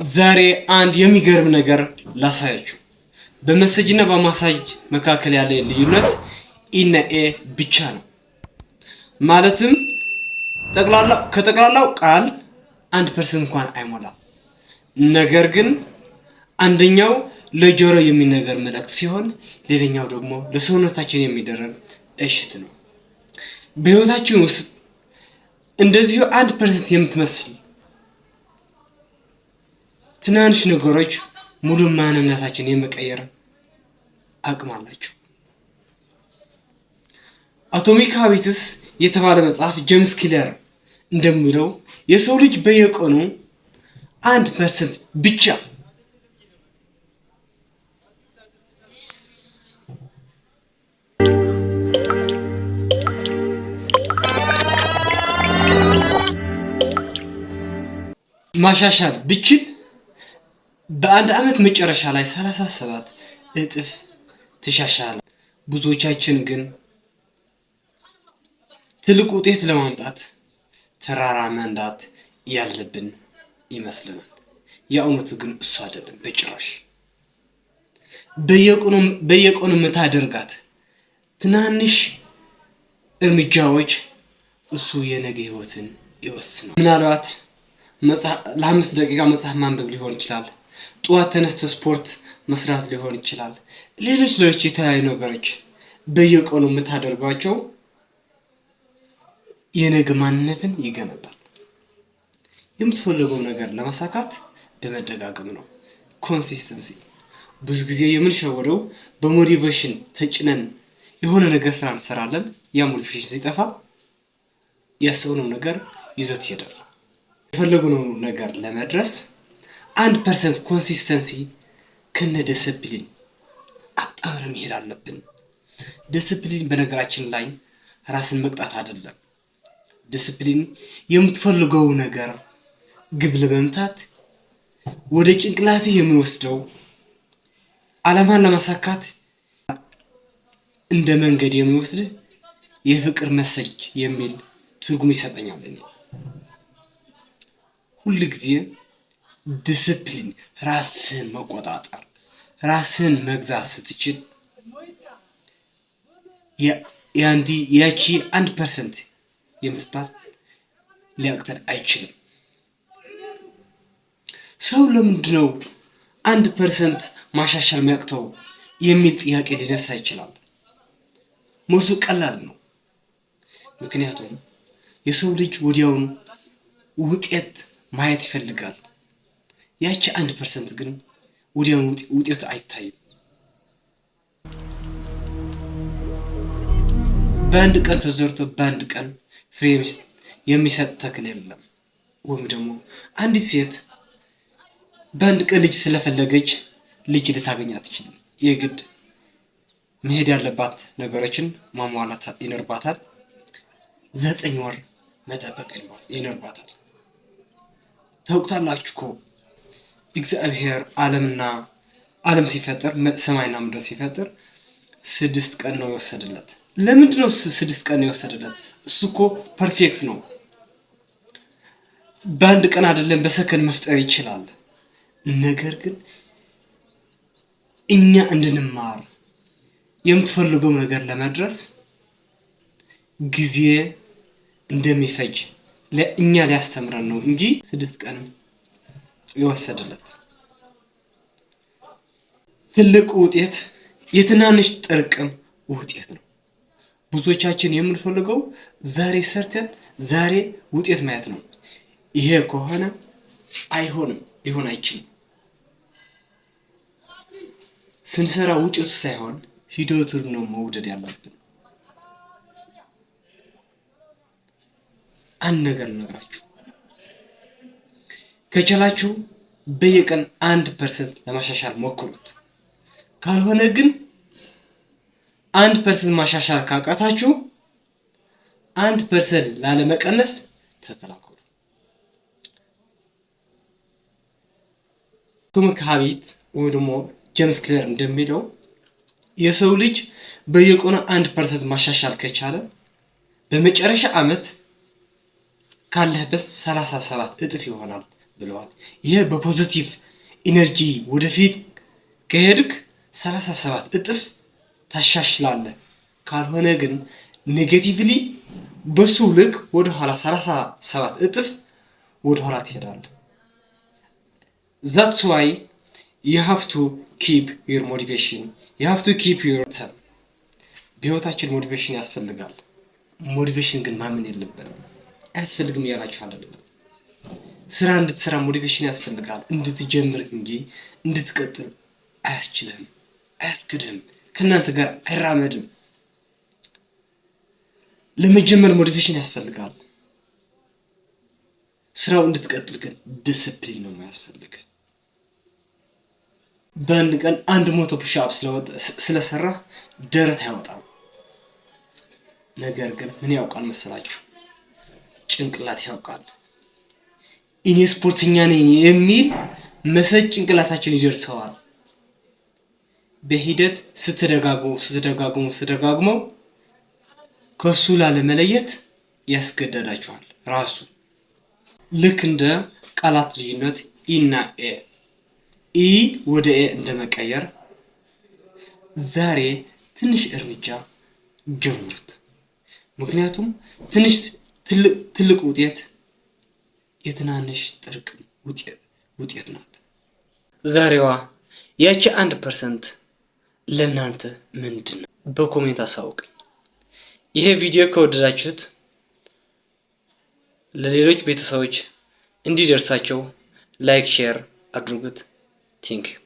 ዛሬ አንድ የሚገርም ነገር ላሳያችሁ። በመሰጅና በማሳጅ መካከል ያለ ልዩነት ኢና ኤ ብቻ ነው። ማለትም ከጠቅላላው ቃል 1% እንኳን አይሞላም። ነገር ግን አንደኛው ለጆሮ የሚነገር መልእክት ሲሆን ሌላኛው ደግሞ ለሰውነታችን የሚደረግ እሽት ነው። በህይወታችን ውስጥ እንደዚሁ 1% የምትመስል ትናንሽ ነገሮች ሙሉ ማንነታችን የመቀየር አቅም አላቸው። አቶሚክ ሃቢትስ የተባለ መጽሐፍ ጄምስ ክሊር እንደሚለው የሰው ልጅ በየቀኑ 1% ብቻ ማሻሻል ብችል በአንድ ዓመት መጨረሻ ላይ 37 እጥፍ ተሻሻለ። ብዙዎቻችን ግን ትልቅ ውጤት ለማምጣት ተራራ መንዳት ያለብን ይመስለናል። የእውነቱ ግን እሱ አይደለም በጭራሽ። በየቀኑ የምታደርጋት ትናንሽ እርምጃዎች እሱ የነገ ህይወትን ይወስናል። ምናልባት ለ5 ደቂቃ መጽሐፍ ማንበብ ሊሆን ይችላል። ጠዋት ተነስተ ስፖርት መስራት ሊሆን ይችላል። ሌሎች የተለያዩ ነገሮች በየቀኑ የምታደርጓቸው የነገ ማንነትን ይገነባል። የምትፈልገው ነገር ለማሳካት በመደጋገም ነው። ኮንሲስተንሲ። ብዙ ጊዜ የምንሸወደው በሞቲቬሽን ተጭነን የሆነ ነገር ስራ እንሰራለን። ያ ሞቲቬሽን ሲጠፋ ያሰብነው ነገር ይዞት ይሄዳል። የፈለግነው ነገር ለመድረስ 1% ኮንሲስተንሲ ከነ ዲሲፕሊን አጣምረን መሄድ አለብን። ዲሲፕሊን በነገራችን ላይ ራስን መቅጣት አይደለም። ዲሲፕሊን የምትፈልገው ነገር ግብ ለመምታት ወደ ጭንቅላትህ የሚወስደው ዓላማን ለማሳካት እንደ መንገድ የሚወስድ የፍቅር መሰጅ የሚል ትርጉም ይሰጠኛል። ሁሉ ጊዜ ዲሲፕሊን ራስን መቆጣጠር ራስን መግዛት ስትችል ያቺ 1% የምትባል ሊያቅተን አይችልም። ሰው ለምንድነው 1% ማሻሻል የሚያቅተው የሚል ጥያቄ ሊነሳ ይችላል። መልሱ ቀላል ነው። ምክንያቱም የሰው ልጅ ወዲያውኑ ውጤት ማየት ይፈልጋል። ያቺ 1% ግን ወዲያውኑ ውጤት አይታይም። በአንድ ቀን ተዘርቶ በአንድ ቀን ፍሬ የሚሰጥ ተክል የለም። ወይም ደግሞ አንዲት ሴት በአንድ ቀን ልጅ ስለፈለገች ልጅ ልታገኝ አትችልም። የግድ መሄድ ያለባት ነገሮችን ማሟላት ይኖርባታል። 9 ወር መጠበቅ ይኖርባታል። ታውቁታላችሁ እኮ እግዚአብሔር ዓለም ሲፈጥር ሰማይና ምድር ሲፈጥር 6 ቀን ነው የወሰደለት። ለምንድን ነው 6 ቀን የወሰደለት? እሱ እኮ ፐርፌክት ነው። በአንድ ቀን አይደለም በሰከንድ መፍጠር ይችላል። ነገር ግን እኛ እንድንማር የምትፈልገው ነገር ለመድረስ ጊዜ እንደሚፈጅ ለእኛ ሊያስተምረን ነው እንጂ 6 ቀን የወሰደለት። ትልቅ ውጤት የትናንሽ ጥርቅም ውጤት ነው። ብዙዎቻችን የምንፈልገው ዛሬ ሰርተን ዛሬ ውጤት ማየት ነው። ይሄ ከሆነ አይሆንም፣ ሊሆን አይችልም። ስንሰራ ውጤቱ ሳይሆን ሂደቱን ነው መውደድ ያለብን። አንድ ነገር ልነግራችሁ፣ ከቻላችሁ በየቀን 1% ለማሻሻል ሞክሩት። ካልሆነ ግን 1% ማሻሻል ካቃታችሁ 1% ላለመቀነስ ተከላከሉ። አቶሚክ ሃቢት ወይ ደግሞ ጄምስ ክሊር እንደሚለው የሰው ልጅ በየቀኑ 1% ማሻሻል ከቻለ በመጨረሻ ዓመት ካለህበት 37 እጥፍ ይሆናል ብለዋል። ይሄ በፖዚቲቭ ኢነርጂ ወደፊት ከሄድክ 37 እጥፍ ታሻሽላለህ። ካልሆነ ግን ኔጌቲቭሊ በሱ ልክ ወደ ኋላ 37 እጥፍ ወደ ኋላ ትሄዳለህ። that's why you have to keep your motivation, you have to keep your term። በህይወታችን ሞቲቬሽን ያስፈልጋል። ሞቲቬሽን ግን ማመን የለብንም። አያስፈልግም እያላችሁ አይደለም። ስራ እንድትሰራ ሞቲቬሽን ያስፈልጋል፣ እንድትጀምር እንጂ እንድትቀጥል አያስችልህም፣ አያስገድህም፣ ከእናንተ ጋር አይራመድም። ለመጀመር ሞቲቬሽን ያስፈልጋል። ስራው እንድትቀጥል ግን ዲሲፕሊን ነው የሚያስፈልግ። በአንድ ቀን 100 ፑሽ-አፕ ስለሰራ ደረት አይወጣም። ነገር ግን ምን ያውቃል መሰላችሁ? ጭንቅላት ያውቃል። እኔ ስፖርተኛ ነኝ የሚል መሰጅ ጭንቅላታችን ይደርሰዋል። በሂደት ስትደጋግሙ ከሱ ላለመለየት ያስገደዳችኋል ራሱ። ልክ እንደ ቃላት ልዩነት ኢና ኤ ኢ ወደ ኤ እንደመቀየር ዛሬ ትንሽ እርምጃ ጀምሩት። ምክንያቱም ትልቅ ውጤት የትናንሽ ጥርቅም ውጤት ናት። ዛሬዋ ያቺ 1% ለእናንተ ምንድን ነው? በኮሜንት አሳውቁኝ። ይሄ ቪዲዮ ከወደዳችሁት ለሌሎች ቤተሰቦች እንዲደርሳቸው ላይክ ሼር አድርጉት። ቴንክ ዩ